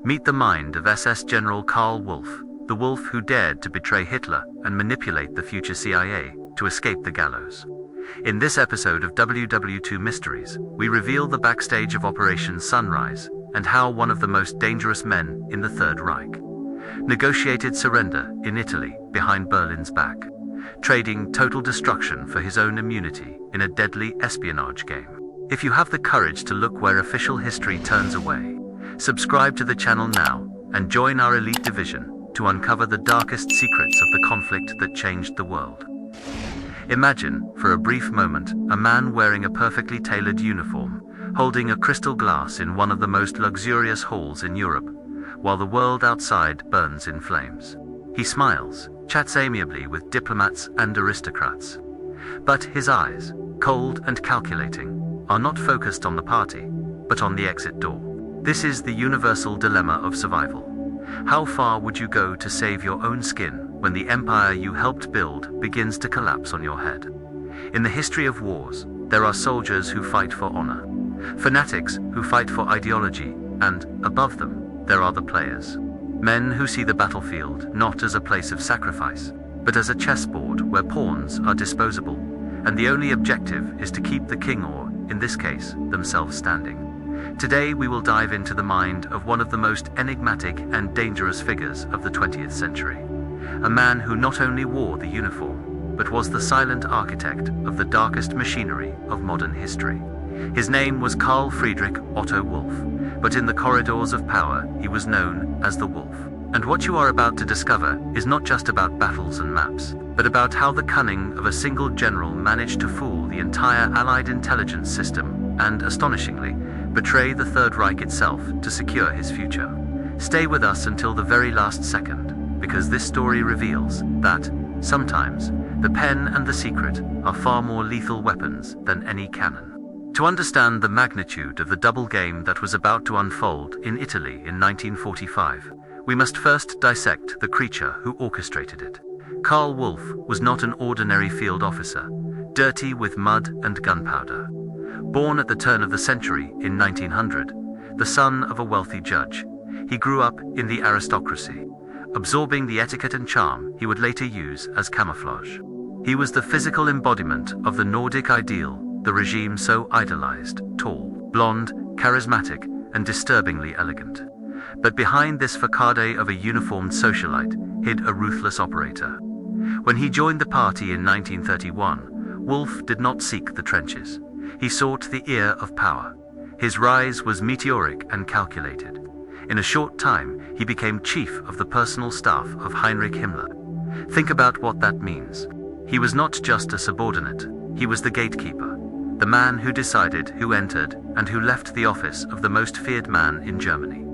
Meet the mind of SS General Karl Wolff, the Wolff who dared to betray Hitler and manipulate the future CIA to escape the gallows. In this episode of WW2 Mysteries, we reveal the backstage of Operation Sunrise and how one of the most dangerous men in the Third Reich negotiated surrender in Italy behind Berlin's back, trading total destruction for his own immunity in a deadly espionage game. If you have the courage to look where official history turns away, subscribe to the channel now and join our elite division to uncover the darkest secrets of the conflict that changed the world. Imagine, for a brief moment, a man wearing a perfectly tailored uniform, holding a crystal glass in one of the most luxurious halls in Europe, while the world outside burns in flames. He smiles, chats amiably with diplomats and aristocrats. But his eyes, cold and calculating, are not focused on the party, but on the exit door. This is the universal dilemma of survival. How far would you go to save your own skin when the empire you helped build begins to collapse on your head? In the history of wars, there are soldiers who fight for honor, fanatics who fight for ideology, and, above them, there are the players. Men who see the battlefield not as a place of sacrifice, but as a chessboard where pawns are disposable, and the only objective is to keep the king or, in this case, themselves standing. Today we will dive into the mind of one of the most enigmatic and dangerous figures of the 20th century. A man who not only wore the uniform, but was the silent architect of the darkest machinery of modern history. His name was Carl Friedrich Otto Wolff, but in the corridors of power he was known as the Wolf. And what you are about to discover is not just about battles and maps, but about how the cunning of a single general managed to fool the entire Allied intelligence system and, astonishingly, betray the Third Reich itself to secure his future. Stay with us until the very last second, because this story reveals that, sometimes, the pen and the secret are far more lethal weapons than any cannon. To understand the magnitude of the double game that was about to unfold in Italy in 1945, we must first dissect the creature who orchestrated it. Karl Wolff was not an ordinary field officer, dirty with mud and gunpowder. Born at the turn of the century in 1900, the son of a wealthy judge, he grew up in the aristocracy, absorbing the etiquette and charm he would later use as camouflage. He was the physical embodiment of the Nordic ideal the regime so idolized: tall, blonde, charismatic, and disturbingly elegant. But behind this facade of a uniformed socialite hid a ruthless operator. When he joined the party in 1931, Wolff did not seek the trenches. He sought the ear of power. His rise was meteoric and calculated. In a short time, he became chief of the personal staff of Heinrich Himmler. Think about what that means. He was not just a subordinate, he was the gatekeeper, the man who decided who entered and who left the office of the most feared man in Germany.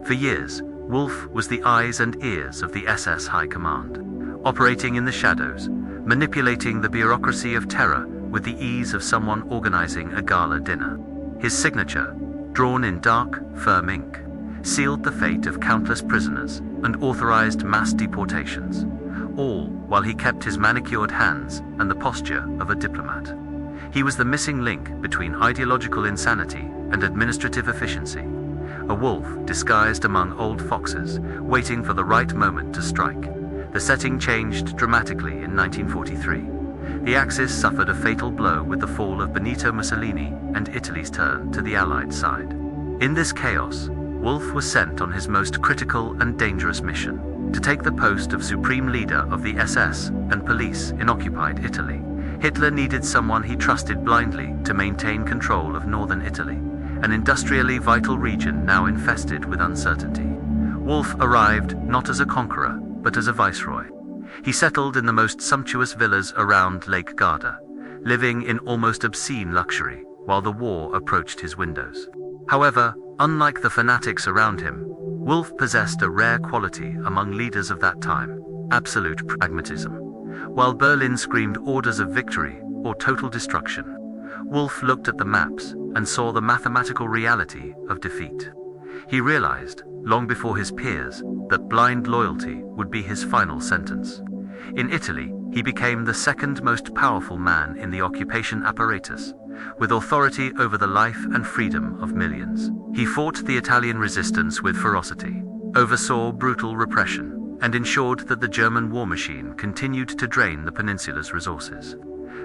For years, Wolff was the eyes and ears of the SS High Command, operating in the shadows, manipulating the bureaucracy of terror with the ease of someone organizing a gala dinner. His signature, drawn in dark, firm ink, sealed the fate of countless prisoners and authorized mass deportations, all while he kept his manicured hands and the posture of a diplomat. He was the missing link between ideological insanity and administrative efficiency, a wolf disguised among old foxes, waiting for the right moment to strike. The setting changed dramatically in 1943. The Axis suffered a fatal blow with the fall of Benito Mussolini and Italy's turn to the Allied side. In this chaos, Wolff was sent on his most critical and dangerous mission, to take the post of supreme leader of the SS and police in occupied Italy. Hitler needed someone he trusted blindly to maintain control of northern Italy, an industrially vital region now infested with uncertainty. Wolff arrived not as a conqueror, but as a viceroy. He settled in the most sumptuous villas around Lake Garda, living in almost obscene luxury, while the war approached his windows. However, unlike the fanatics around him, Wolff possessed a rare quality among leaders of that time: absolute pragmatism. While Berlin screamed orders of victory or total destruction, Wolff looked at the maps and saw the mathematical reality of defeat. He realized, long before his peers, that blind loyalty would be his final sentence. In Italy, he became the second most powerful man in the occupation apparatus, with authority over the life and freedom of millions. He fought the Italian resistance with ferocity, oversaw brutal repression, and ensured that the German war machine continued to drain the peninsula's resources.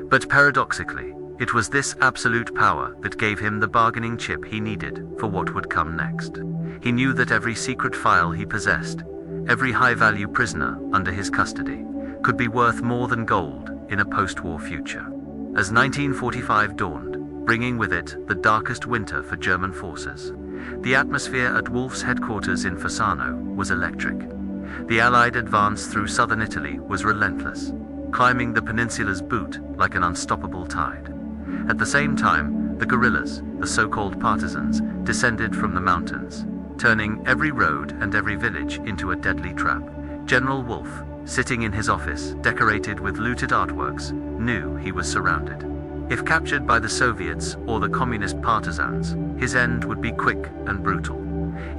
But paradoxically, it was this absolute power that gave him the bargaining chip he needed for what would come next. He knew that every secret file he possessed, every high-value prisoner under his custody, could be worth more than gold in a post-war future. As 1945 dawned, bringing with it the darkest winter for German forces, the atmosphere at Wolff's headquarters in Fasano was electric. The Allied advance through southern Italy was relentless, climbing the peninsula's boot like an unstoppable tide. At the same time, the guerrillas, the so-called partisans, descended from the mountains, turning every road and every village into a deadly trap. General Wolff, sitting in his office decorated with looted artworks, knew he was surrounded. If captured by the Soviets or the communist partisans, his end would be quick and brutal.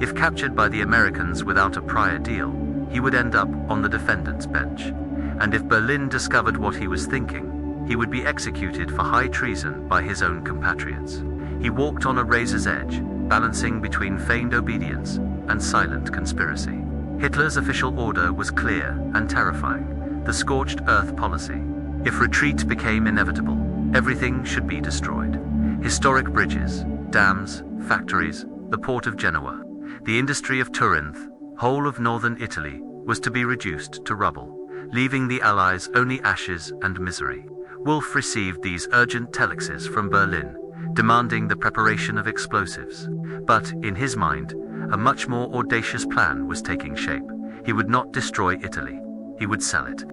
If captured by the Americans without a prior deal, he would end up on the defendant's bench. And if Berlin discovered what he was thinking, he would be executed for high treason by his own compatriots. He walked on a razor's edge, balancing between feigned obedience and silent conspiracy. Hitler's official order was clear and terrifying: the scorched earth policy. If retreat became inevitable, everything should be destroyed. Historic bridges, dams, factories, the port of Genoa, the industry of Turin, whole of northern Italy was to be reduced to rubble, leaving the Allies only ashes and misery. Wolff received these urgent telexes from Berlin, demanding the preparation of explosives. But, in his mind, a much more audacious plan was taking shape. He would not destroy Italy. He would sell it.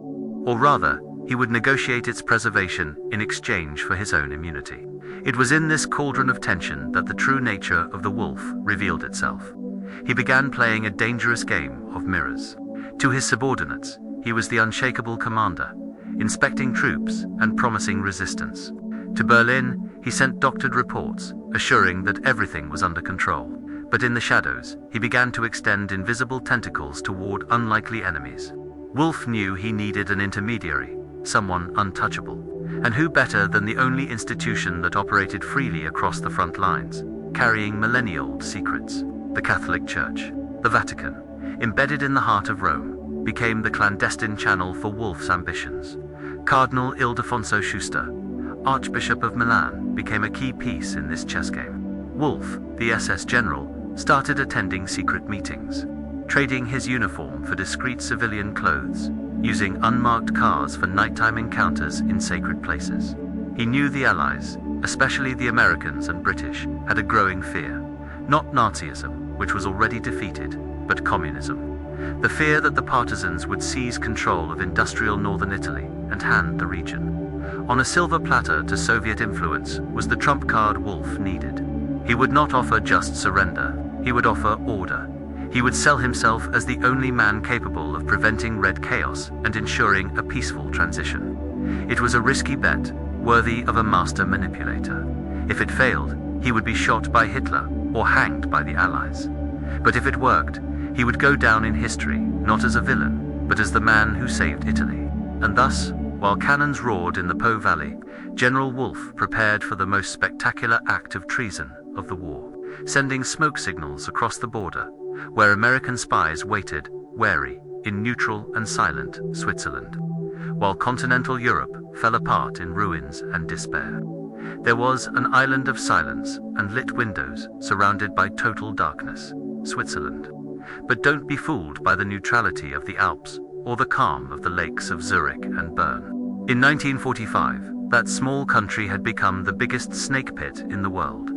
Or rather, he would negotiate its preservation in exchange for his own immunity. It was in this cauldron of tension that the true nature of the Wolff revealed itself. He began playing a dangerous game of mirrors. To his subordinates, he was the unshakable commander, inspecting troops and promising resistance. To Berlin, he sent doctored reports, assuring that everything was under control. But in the shadows, he began to extend invisible tentacles toward unlikely enemies. Wolff knew he needed an intermediary, someone untouchable. And who better than the only institution that operated freely across the front lines, carrying millennia-old secrets? The Catholic Church, the Vatican, embedded in the heart of Rome, became the clandestine channel for Wolff's ambitions. Cardinal Ildefonso Schuster, Archbishop of Milan, became a key piece in this chess game. Wolff, the SS General, started attending secret meetings, trading his uniform for discreet civilian clothes, using unmarked cars for nighttime encounters in sacred places. He knew the Allies, especially the Americans and British, had a growing fear. Not Nazism, which was already defeated, but communism. The fear that the partisans would seize control of industrial northern Italy and hand the region. On a silver platter to Soviet influence was the trump card Wolff needed. He would not offer just surrender, he would offer order. He would sell himself as the only man capable of preventing red chaos and ensuring a peaceful transition. It was a risky bet, worthy of a master manipulator. If it failed, he would be shot by Hitler or hanged by the Allies. But if it worked, he would go down in history, not as a villain, but as the man who saved Italy. And thus, while cannons roared in the Po Valley, General Wolff prepared for the most spectacular act of treason of the war, sending smoke signals across the border, where American spies waited, wary, in neutral and silent Switzerland, while continental Europe fell apart in ruins and despair. There was an island of silence and lit windows surrounded by total darkness, Switzerland. But don't be fooled by the neutrality of the Alps or the calm of the lakes of Zurich and Bern. In 1945, that small country had become the biggest snake pit in the world,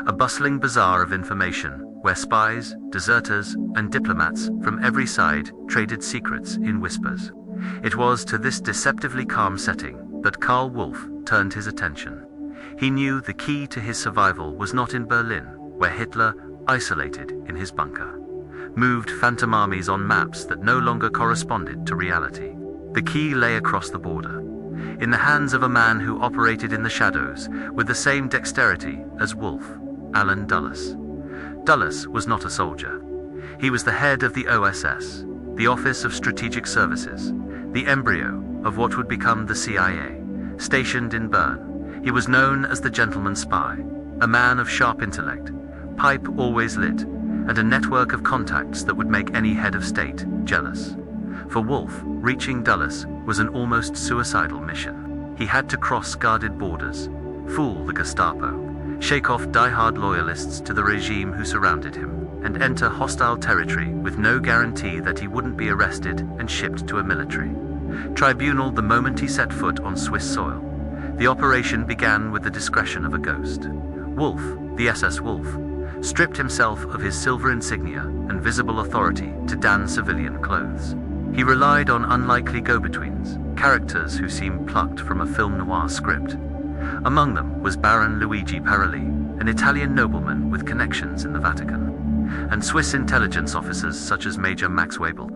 a bustling bazaar of information where spies, deserters, and diplomats from every side traded secrets in whispers. It was to this deceptively calm setting that Karl Wolff turned his attention. He knew the key to his survival was not in Berlin, where Hitler, isolated in his bunker, moved phantom armies on maps that no longer corresponded to reality. The key lay across the border, in the hands of a man who operated in the shadows with the same dexterity as Wolff, Alan Dulles. Dulles was not a soldier. He was the head of the OSS, the Office of Strategic Services, the embryo of what would become the CIA, stationed in Bern. He was known as the gentleman spy, a man of sharp intellect, pipe always lit, and a network of contacts that would make any head of state jealous. For Wolff, reaching Dulles was an almost suicidal mission. He had to cross guarded borders, fool the Gestapo, shake off die-hard loyalists to the regime who surrounded him, and enter hostile territory with no guarantee that he wouldn't be arrested and shipped to a military tribunal the moment he set foot on Swiss soil. The operation began with the discretion of a ghost. Wolff, the SS Wolff, stripped himself of his silver insignia and visible authority to don civilian clothes. He relied on unlikely go-betweens, characters who seemed plucked from a film noir script. Among them was Baron Luigi Parelli, an Italian nobleman with connections in the Vatican, and Swiss intelligence officers such as Major Max Webel,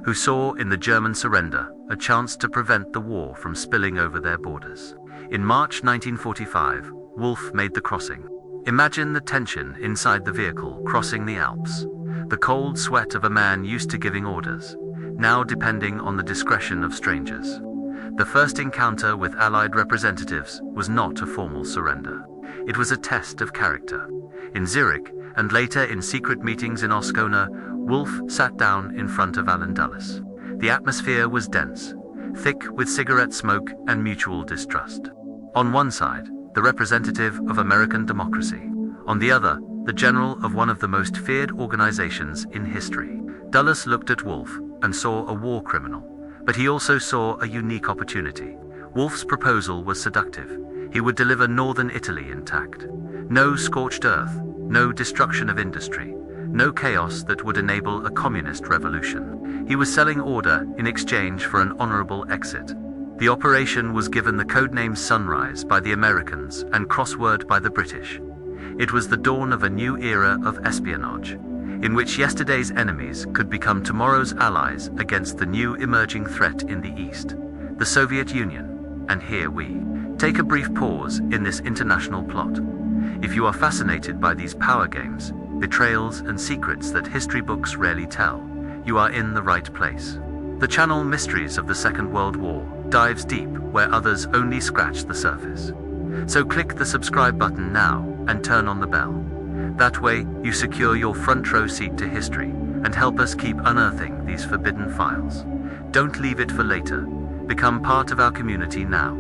who saw in the German surrender a chance to prevent the war from spilling over their borders. In March 1945, Wolff made the crossing. Imagine the tension inside the vehicle crossing the Alps, the cold sweat of a man used to giving orders, now depending on the discretion of strangers. The first encounter with Allied representatives was not a formal surrender. It was a test of character. In Zurich, and later in secret meetings in Ascona, Wolff sat down in front of Alan Dulles. The atmosphere was dense, thick with cigarette smoke and mutual distrust. On one side, the representative of American democracy. On the other, the general of one of the most feared organizations in history. Dulles looked at Wolff and saw a war criminal, but he also saw a unique opportunity. Wolff's proposal was seductive. He would deliver northern Italy intact. No scorched earth, no destruction of industry, no chaos that would enable a communist revolution. He was selling order in exchange for an honorable exit. The operation was given the codename Sunrise by the Americans and Crossword by the British. It was the dawn of a new era of espionage, in which yesterday's enemies could become tomorrow's allies against the new emerging threat in the East, the Soviet Union. And here we take a brief pause in this international plot. If you are fascinated by these power games, betrayals and secrets that history books rarely tell, you are in the right place. The channel Mysteries of the Second World War dives deep where others only scratch the surface. So click the subscribe button now and turn on the bell. That way, you secure your front row seat to history and help us keep unearthing these forbidden files. Don't leave it for later. Become part of our community now.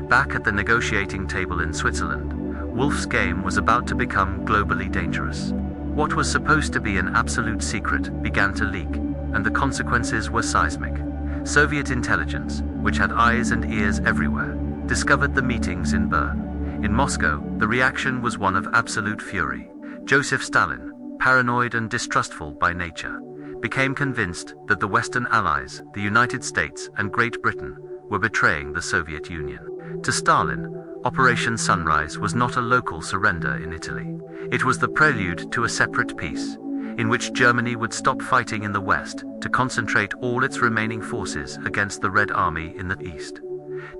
Back at the negotiating table in Switzerland, Wolff's game was about to become globally dangerous. What was supposed to be an absolute secret began to leak, and the consequences were seismic. Soviet intelligence, which had eyes and ears everywhere, discovered the meetings in Bern. In Moscow, the reaction was one of absolute fury. Joseph Stalin, paranoid and distrustful by nature, became convinced that the Western Allies, the United States and Great Britain, were betraying the Soviet Union. To Stalin, Operation Sunrise was not a local surrender in Italy. It was the prelude to a separate peace, in which Germany would stop fighting in the West to concentrate all its remaining forces against the Red Army in the East.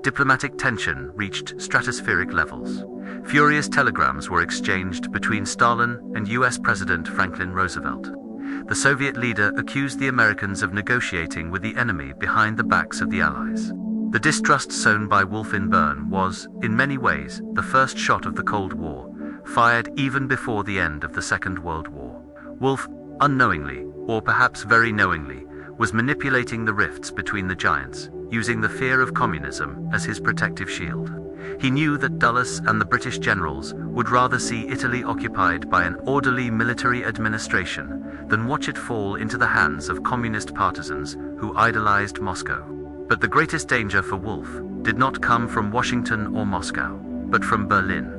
Diplomatic tension reached stratospheric levels. Furious telegrams were exchanged between Stalin and US President Franklin Roosevelt. The Soviet leader accused the Americans of negotiating with the enemy behind the backs of the Allies. The distrust sown by Wolff in Bern was, in many ways, the first shot of the Cold War, fired even before the end of the Second World War. Wolff, unknowingly, or perhaps very knowingly, was manipulating the rifts between the giants, using the fear of communism as his protective shield. He knew that Dulles and the British generals would rather see Italy occupied by an orderly military administration than watch it fall into the hands of communist partisans who idolized Moscow. But the greatest danger for Wolff did not come from Washington or Moscow, but from Berlin.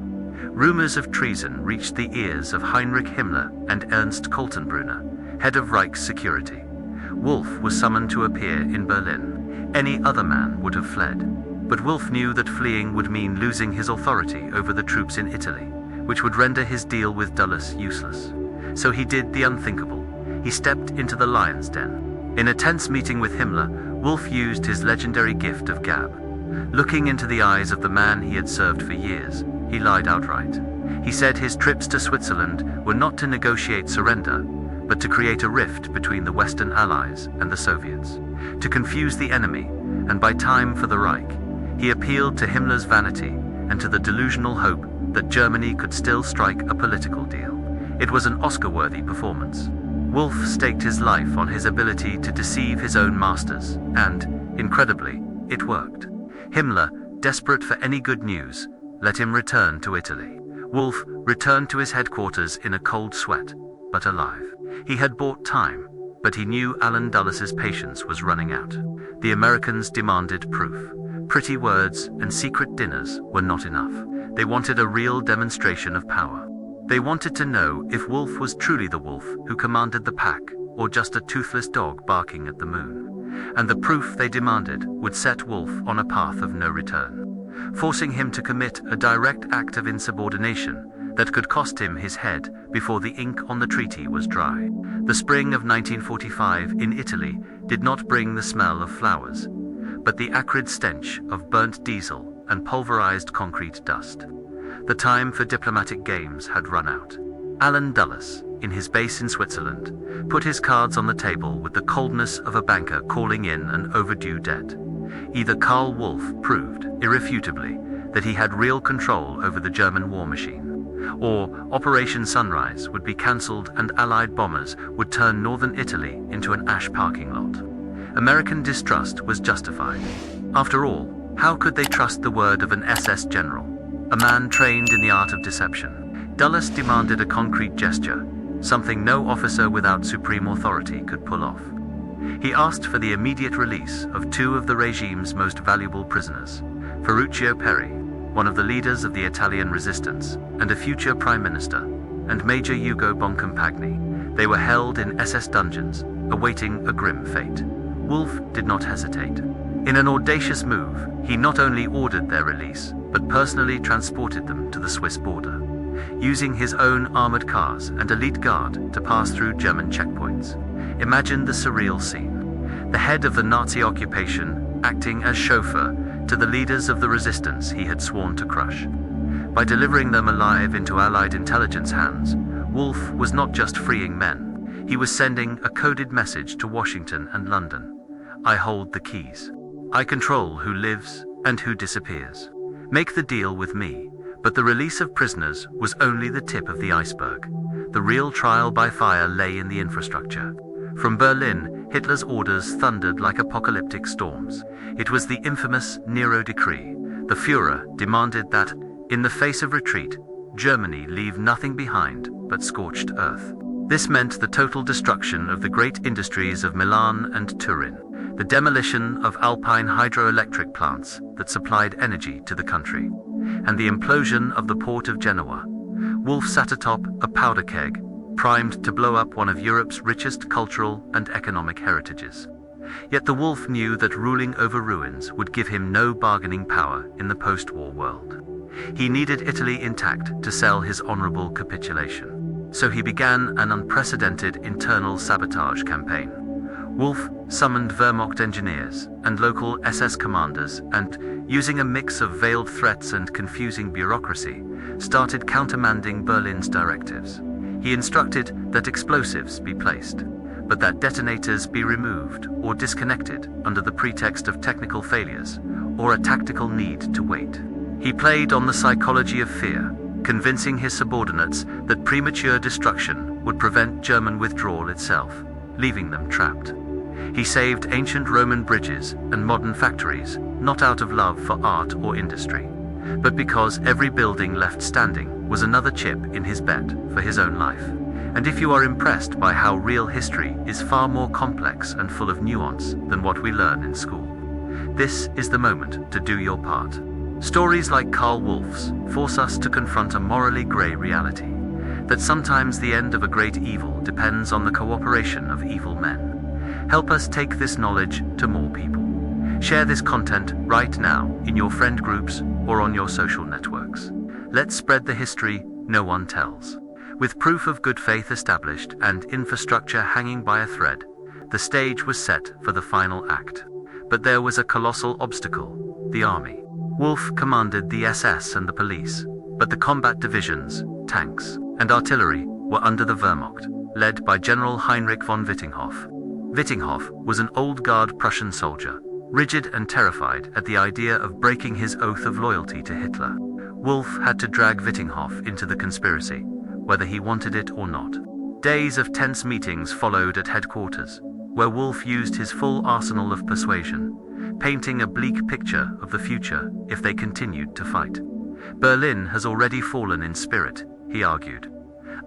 Rumors of treason reached the ears of Heinrich Himmler and Ernst Kaltenbrunner, head of Reich security. Wolff was summoned to appear in Berlin. Any other man would have fled, but Wolff knew that fleeing would mean losing his authority over the troops in Italy, which would render his deal with Dulles useless. So he did the unthinkable. He stepped into the lion's den. In a tense meeting with Himmler, Wolff used his legendary gift of gab. Looking into the eyes of the man he had served for years, he lied outright. He said his trips to Switzerland were not to negotiate surrender, but to create a rift between the Western Allies and the Soviets, to confuse the enemy, and buy time for the Reich. He appealed to Himmler's vanity and to the delusional hope that Germany could still strike a political deal. It was an Oscar-worthy performance. Wolff staked his life on his ability to deceive his own masters, and, incredibly, it worked. Himmler, desperate for any good news, let him return to Italy. Wolff returned to his headquarters in a cold sweat, but alive. He had bought time, but he knew Allen Dulles' patience was running out. The Americans demanded proof. Pretty words and secret dinners were not enough. They wanted a real demonstration of power. They wanted to know if Wolff was truly the wolf who commanded the pack, or just a toothless dog barking at the moon. And the proof they demanded would set Wolff on a path of no return, forcing him to commit a direct act of insubordination that could cost him his head before the ink on the treaty was dry. The spring of 1945 in Italy did not bring the smell of flowers, but the acrid stench of burnt diesel and pulverized concrete dust. The time for diplomatic games had run out. Allen Dulles, in his base in Switzerland, put his cards on the table with the coldness of a banker calling in an overdue debt. Either Karl Wolff proved, irrefutably, that he had real control over the German war machine, or Operation Sunrise would be cancelled and Allied bombers would turn northern Italy into an ash parking lot. American distrust was justified. After all, how could they trust the word of an SS general, a man trained in the art of deception? Dulles demanded a concrete gesture, something no officer without supreme authority could pull off. He asked for the immediate release of two of the regime's most valuable prisoners, Ferruccio Peri, one of the leaders of the Italian resistance and a future prime minister, and Major Ugo Boncompagni. They were held in SS dungeons, awaiting a grim fate. Wolff did not hesitate. In an audacious move, he not only ordered their release, but personally transported them to the Swiss border, using his own armored cars and elite guard to pass through German checkpoints. Imagine the surreal scene. The head of the Nazi occupation acting as chauffeur to the leaders of the resistance he had sworn to crush. By delivering them alive into Allied intelligence hands, Wolff was not just freeing men, he was sending a coded message to Washington and London. I hold the keys. I control who lives and who disappears. Make the deal with me. But the release of prisoners was only the tip of the iceberg. The real trial by fire lay in the infrastructure. From Berlin, Hitler's orders thundered like apocalyptic storms. It was the infamous Nero Decree. The Führer demanded that, in the face of retreat, Germany leave nothing behind but scorched earth. This meant the total destruction of the great industries of Milan and Turin, the demolition of alpine hydroelectric plants that supplied energy to the country, and the implosion of the port of Genoa. Wolff sat atop a powder keg, primed to blow up one of Europe's richest cultural and economic heritages. Yet the Wolff knew that ruling over ruins would give him no bargaining power in the post-war world. He needed Italy intact to sell his honorable capitulation. So he began an unprecedented internal sabotage campaign. Wolff summoned Wehrmacht engineers and local SS commanders and, using a mix of veiled threats and confusing bureaucracy, started countermanding Berlin's directives. He instructed that explosives be placed, but that detonators be removed or disconnected under the pretext of technical failures or a tactical need to wait. He played on the psychology of fear, convincing his subordinates that premature destruction would prevent German withdrawal itself, leaving them trapped. He saved ancient Roman bridges and modern factories, not out of love for art or industry, but because every building left standing was another chip in his bet for his own life. And if you are impressed by how real history is far more complex and full of nuance than what we learn in school, this is the moment to do your part. Stories like Karl Wolff's force us to confront a morally grey reality, that sometimes the end of a great evil depends on the cooperation of evil men. Help us take this knowledge to more people. Share this content right now in your friend groups or on your social networks. Let's spread the history no one tells. With proof of good faith established and infrastructure hanging by a thread, the stage was set for the final act. But there was a colossal obstacle: the army. Wolff commanded the SS and the police, but the combat divisions, tanks, and artillery were under the Wehrmacht, led by General Heinrich von Wittinghoff. Wittinghoff was an old-guard Prussian soldier, rigid and terrified at the idea of breaking his oath of loyalty to Hitler. Wolff had to drag Wittinghoff into the conspiracy, whether he wanted it or not. Days of tense meetings followed at headquarters, where Wolff used his full arsenal of persuasion, painting a bleak picture of the future if they continued to fight. Berlin has already fallen in spirit, he argued.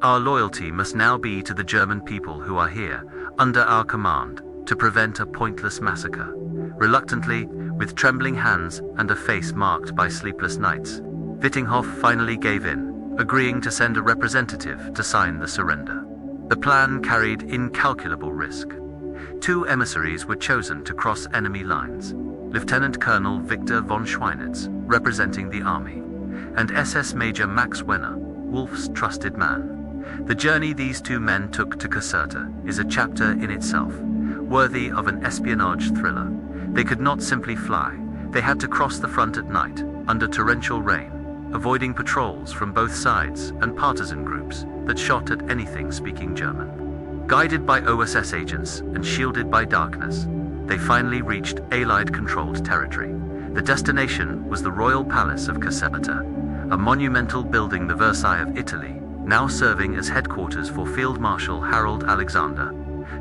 Our loyalty must now be to the German people who are here, under our command, to prevent a pointless massacre. Reluctantly, with trembling hands and a face marked by sleepless nights, Wittinghoff finally gave in, agreeing to send a representative to sign the surrender. The plan carried incalculable risk. 2 emissaries were chosen to cross enemy lines: Lieutenant Colonel Victor von Schweinitz, representing the army, and SS Major Max Wenner, Wolff's trusted man. The journey these 2 men took to Caserta is a chapter in itself, worthy of an espionage thriller. They could not simply fly. They had to cross the front at night, under torrential rain, avoiding patrols from both sides and partisan groups that shot at anything speaking German. Guided by OSS agents and shielded by darkness, they finally reached Allied-controlled territory. The destination was the Royal Palace of Caserta, a monumental building, the Versailles of Italy, now serving as headquarters for Field Marshal Harold Alexander,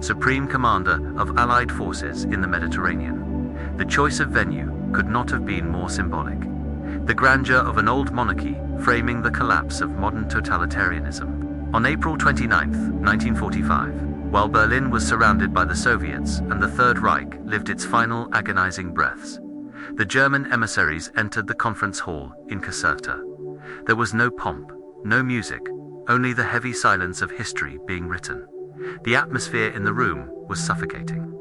Supreme Commander of Allied forces in the Mediterranean. The choice of venue could not have been more symbolic. The grandeur of an old monarchy framing the collapse of modern totalitarianism. On April 29, 1945, while Berlin was surrounded by the Soviets and the Third Reich lived its final agonizing breaths, the German emissaries entered the conference hall in Caserta. There was no pomp, no music, only the heavy silence of history being written. The atmosphere in the room was suffocating.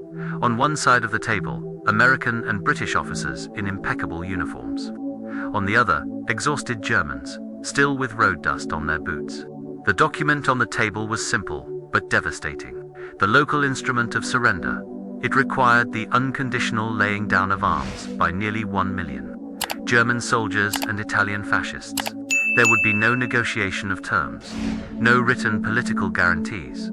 On one side of the table, American and British officers in impeccable uniforms. On the other, exhausted Germans, still with road dust on their boots. The document on the table was simple, but devastating. The local instrument of surrender. It required the unconditional laying down of arms by nearly 1 million German soldiers and Italian fascists. There would be no negotiation of terms, no written political guarantees,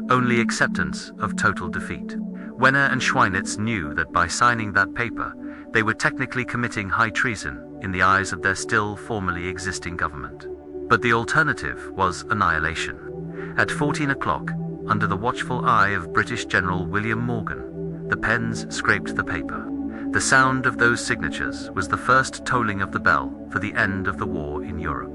only acceptance of total defeat. Wenner and Schweinitz knew that by signing that paper, they were technically committing high treason in the eyes of their still formally existing government. But the alternative was annihilation. At 14 o'clock, under the watchful eye of British General William Morgan, the pens scraped the paper. The sound of those signatures was the first tolling of the bell for the end of the war in Europe.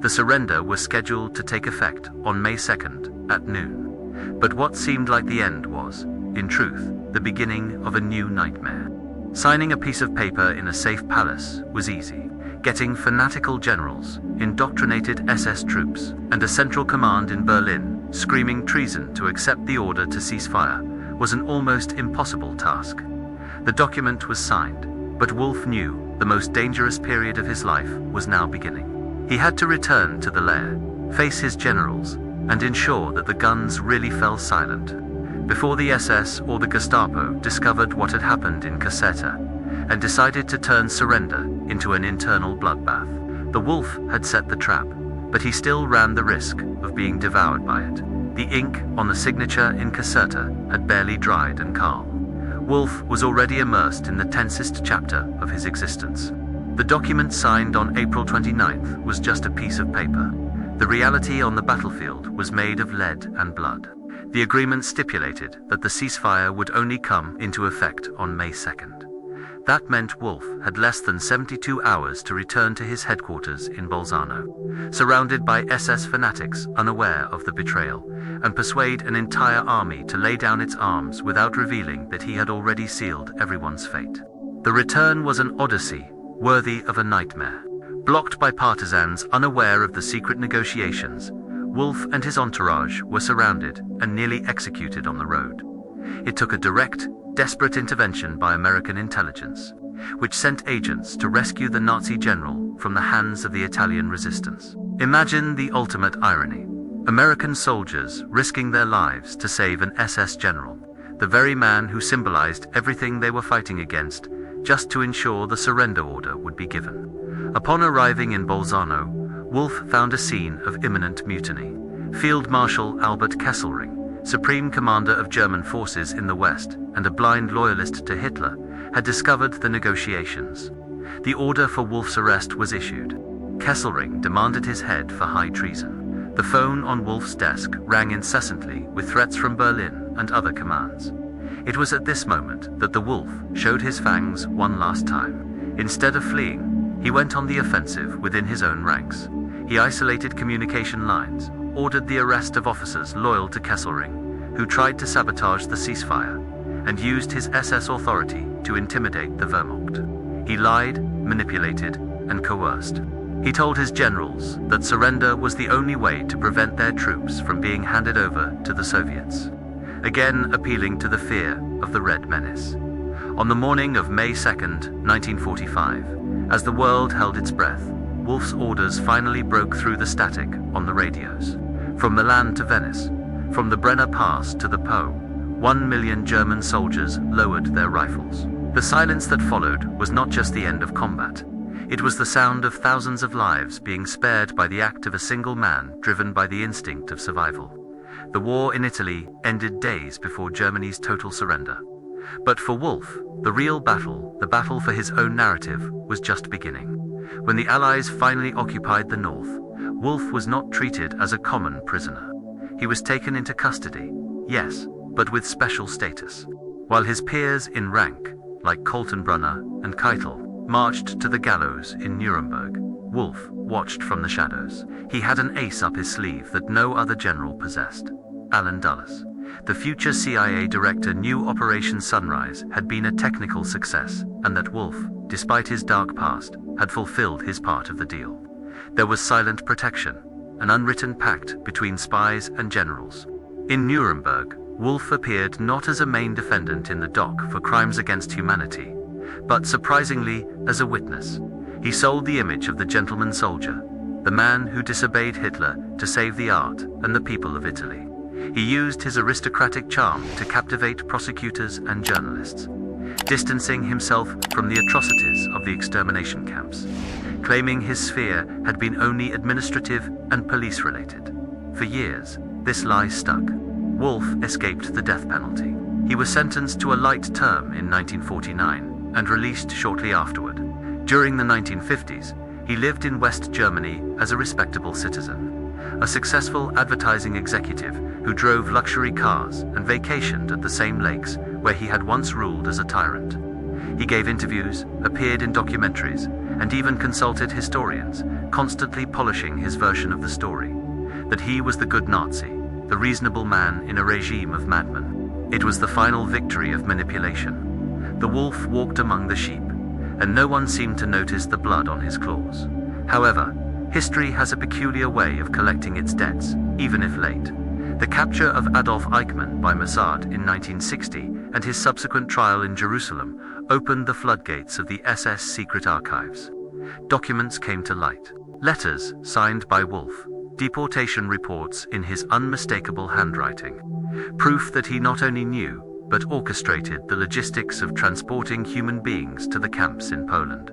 The surrender was scheduled to take effect on May 2nd at noon. But what seemed like the end was, in truth, the beginning of a new nightmare. Signing a piece of paper in a safe palace was easy. Getting fanatical generals, indoctrinated SS troops, and a central command in Berlin screaming treason to accept the order to cease fire was an almost impossible task. The document was signed, but Wolff knew the most dangerous period of his life was now beginning. He had to return to the lair, face his generals, and ensure that the guns really fell silent, before the SS or the Gestapo discovered what had happened in Caserta, and decided to turn surrender into an internal bloodbath. The Wolff had set the trap, but he still ran the risk of being devoured by it. The ink on the signature in Caserta had barely dried, and Karl Wolff was already immersed in the tensest chapter of his existence. The document signed on April 29th was just a piece of paper. The reality on the battlefield was made of lead and blood. The agreement stipulated that the ceasefire would only come into effect on May 2nd. That meant Wolff had less than 72 hours to return to his headquarters in Bolzano, surrounded by SS fanatics unaware of the betrayal, and persuade an entire army to lay down its arms without revealing that he had already sealed everyone's fate. The return was an odyssey, worthy of a nightmare. Blocked by partisans unaware of the secret negotiations, Wolff and his entourage were surrounded and nearly executed on the road. It took a direct, desperate intervention by American intelligence, which sent agents to rescue the Nazi general from the hands of the Italian resistance. Imagine the ultimate irony. American soldiers risking their lives to save an SS general, the very man who symbolized everything they were fighting against, just to ensure the surrender order would be given. Upon arriving in Bolzano, Wolff found a scene of imminent mutiny. Field Marshal Albert Kesselring, Supreme Commander of German forces in the West and a blind loyalist to Hitler, had discovered the negotiations. The order for Wolff's arrest was issued. Kesselring demanded his head for high treason. The phone on Wolff's desk rang incessantly with threats from Berlin and other commands. It was at this moment that the Wolff showed his fangs one last time. Instead of fleeing, he went on the offensive within his own ranks. He isolated communication lines, ordered the arrest of officers loyal to Kesselring, who tried to sabotage the ceasefire, and used his SS authority to intimidate the Wehrmacht. He lied, manipulated, and coerced. He told his generals that surrender was the only way to prevent their troops from being handed over to the Soviets, again appealing to the fear of the Red Menace. On the morning of May 2nd, 1945, as the world held its breath, Wolff's orders finally broke through the static on the radios. From Milan to Venice, from the Brenner Pass to the Po, 1 million German soldiers lowered their rifles. The silence that followed was not just the end of combat. It was the sound of thousands of lives being spared by the act of a single man driven by the instinct of survival. The war in Italy ended days before Germany's total surrender. But for Wolff, the real battle, the battle for his own narrative, was just beginning. When the Allies finally occupied the north, Wolff was not treated as a common prisoner. He was taken into custody, yes, but with special status. While his peers in rank, like Kaltenbrunner and Keitel, marched to the gallows in Nuremberg, Wolff watched from the shadows. He had an ace up his sleeve that no other general possessed. Allen Dulles, the future CIA director, knew Operation Sunrise had been a technical success, and that Wolff, despite his dark past, had fulfilled his part of the deal. There was silent protection, an unwritten pact between spies and generals. In Nuremberg, Wolff appeared not as a main defendant in the dock for crimes against humanity, but surprisingly as a witness. He sold the image of the gentleman soldier, the man who disobeyed Hitler to save the art and the people of Italy. He used his aristocratic charm to captivate prosecutors and journalists, distancing himself from the atrocities of the extermination camps, claiming his sphere had been only administrative and police-related. For years, this lie stuck. Wolff escaped the death penalty. He was sentenced to a light term in 1949 and released shortly afterward. During the 1950s, he lived in West Germany as a respectable citizen, a successful advertising executive who drove luxury cars and vacationed at the same lakes where he had once ruled as a tyrant. He gave interviews, appeared in documentaries, and even consulted historians, constantly polishing his version of the story, that he was the good Nazi, the reasonable man in a regime of madmen. It was the final victory of manipulation. The wolf walked among the sheep, and no one seemed to notice the blood on his claws. However, history has a peculiar way of collecting its debts, even if late. The capture of Adolf Eichmann by Mossad in 1960 and his subsequent trial in Jerusalem opened the floodgates of the SS secret archives. Documents came to light. Letters signed by Wolff, deportation reports in his unmistakable handwriting. Proof that he not only knew, but orchestrated the logistics of transporting human beings to the camps in Poland.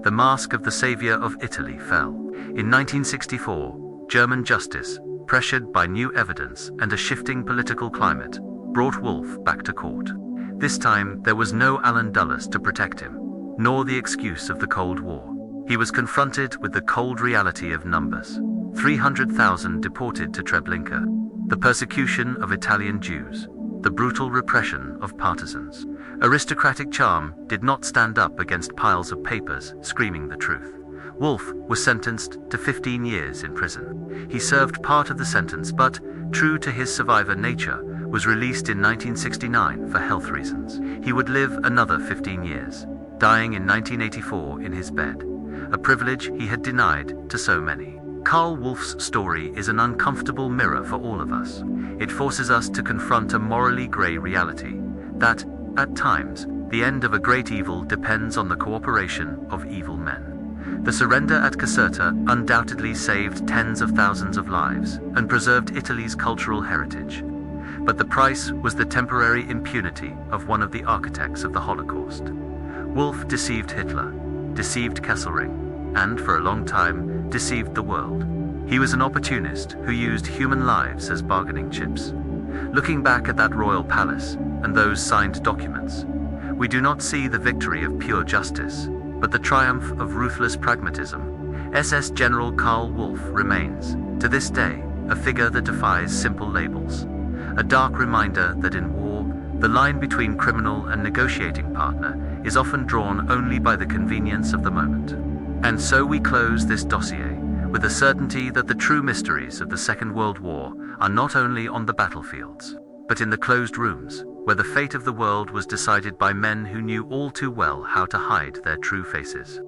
The mask of the savior of Italy fell. In 1964, German justice, pressured by new evidence and a shifting political climate, brought Wolff back to court. This time, there was no Allen Dulles to protect him, nor the excuse of the Cold War. He was confronted with the cold reality of numbers. 300,000 deported to Treblinka, the persecution of Italian Jews, the brutal repression of partisans. Aristocratic charm did not stand up against piles of papers screaming the truth. Wolff was sentenced to 15 years in prison. He served part of the sentence, but, true to his survivor nature, was released in 1969 for health reasons. He would live another 15 years, dying in 1984 in his bed, a privilege he had denied to so many. Karl Wolff's story is an uncomfortable mirror for all of us. It forces us to confront a morally grey reality, that, at times, the end of a great evil depends on the cooperation of evil men. The surrender at Caserta undoubtedly saved tens of thousands of lives and preserved Italy's cultural heritage. But the price was the temporary impunity of one of the architects of the Holocaust. Wolff deceived Hitler, deceived Kesselring, and, for a long time, deceived the world. He was an opportunist who used human lives as bargaining chips. Looking back at that royal palace and those signed documents, we do not see the victory of pure justice, but the triumph of ruthless pragmatism. SS General Karl Wolff remains, to this day, a figure that defies simple labels. A dark reminder that in war, the line between criminal and negotiating partner is often drawn only by the convenience of the moment. And so we close this dossier with the certainty that the true mysteries of the Second World War are not only on the battlefields, but in the closed rooms, where the fate of the world was decided by men who knew all too well how to hide their true faces.